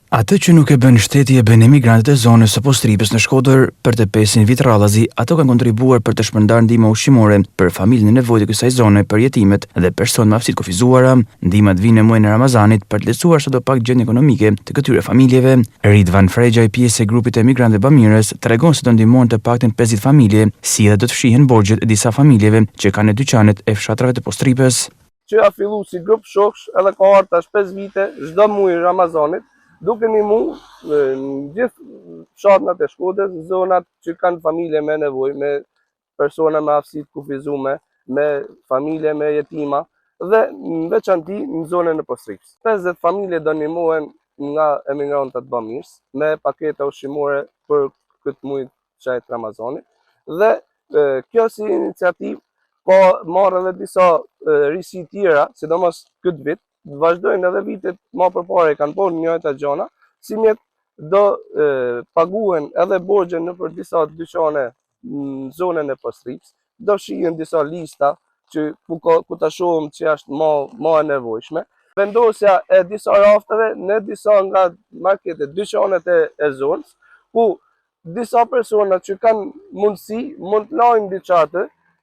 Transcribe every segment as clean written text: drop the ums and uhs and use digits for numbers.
Atë që nuk e bën shteti e bën emigrantët e zonës së Postripës në Shkodër për të 500 vit radhazi, ato kanë kontribuar për të shpërndarë ndihmë ushqimore për familjen e nevojtë të kësaj zone, për jetimet dhe personat me aftësitë kufizuara. Ndihmat vinë në muajin e Ramazanit për të lehtësuar sado pak gjendjen ekonomike të këtyre familjeve. Ridvan Fregjaj, pjesë e grupit të emigrantëve bamirës, tregon se do ndihmojnë të paktën 50 familje, si edhe do të fshihen borxhet e disa familjeve që kanë në dyqanet e fshatrave të Postripës. Që a fillu si grup shoksh edhe ka ardhur tash 5 vite çdo muaj Ramazanit, duke një mu në gjithë fshatnat e Shkodrës, zonat që kanë familje me nevojë, me persona me aftësitë kufizume, me familje me jetima dhe në veçanti në zonën e Postripës. 50 familje do ndihmohen nga emigrantët bamirës me paketa ushqimore për këtë muaj të Ramazanit dhe kjo si iniciativë po marrë edhe disa risi tjera, sidomos këtë vit, vazhdojnë edhe vitet më përpara kanë bërë njëjta gjëra, si mjet do paguhen edhe borxhe në për disa dyqane në zonën e Postripës, do shihen disa lista që ku ta shohim që është më e nevojshme. Vendosja e disa rafteve në disa nga marketet, dyqanet e zonës, ku disa persona që kanë mundësi mund të lajnë diçka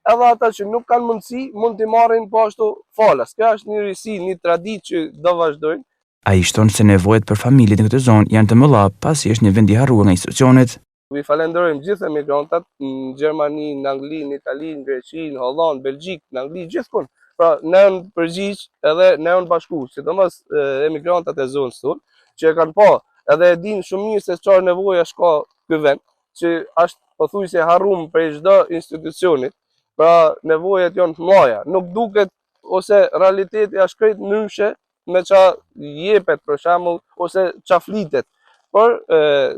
edhe ata që nuk kanë mundësi mund t'i marrin po ashtu falas. Kjo është një risi, një traditë që do vazhdojnë. Ai shton se nevojat për familjet në këtë zonë janë të mëdha, pasi është një vend i harruar nga institucionet. Vi falenderojmë gjithë emigrantët në Gjermani, në Angli, në Itali, në Greqi, në Holland, Belgjik, në Angli, gjithkund. Pra, ne në përgjigj edhe ne në bashku, sidomos emigrantët e zonës tonë, që e kanë pa edhe e dinë shumë mirë se çfarë nevoja ka ky vend, që është pothuajse harruar prej çdo institucionit. Pra nevojat janë të mëdha, nuk duket ose realiteti është krejt ndryshe me ça jepet për shembull ose ça flitet. Por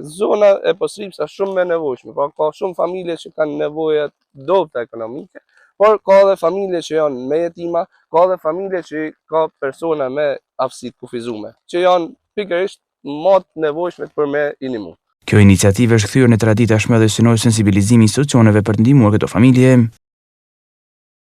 zona e Postripës është shumë e nevojshme, pra ka shumë familje që kanë nevoja dobta ekonomike, por ka edhe familje që janë me jetima, ka edhe familje që ka persona me aftësitë kufizume, që janë pikërisht më të nevojshme për me i ndihmu. Kjo iniciativë është kthyer në traditë tashmë dhe synoi sensibilizimin e institucioneve për të ndihmuar këto familje.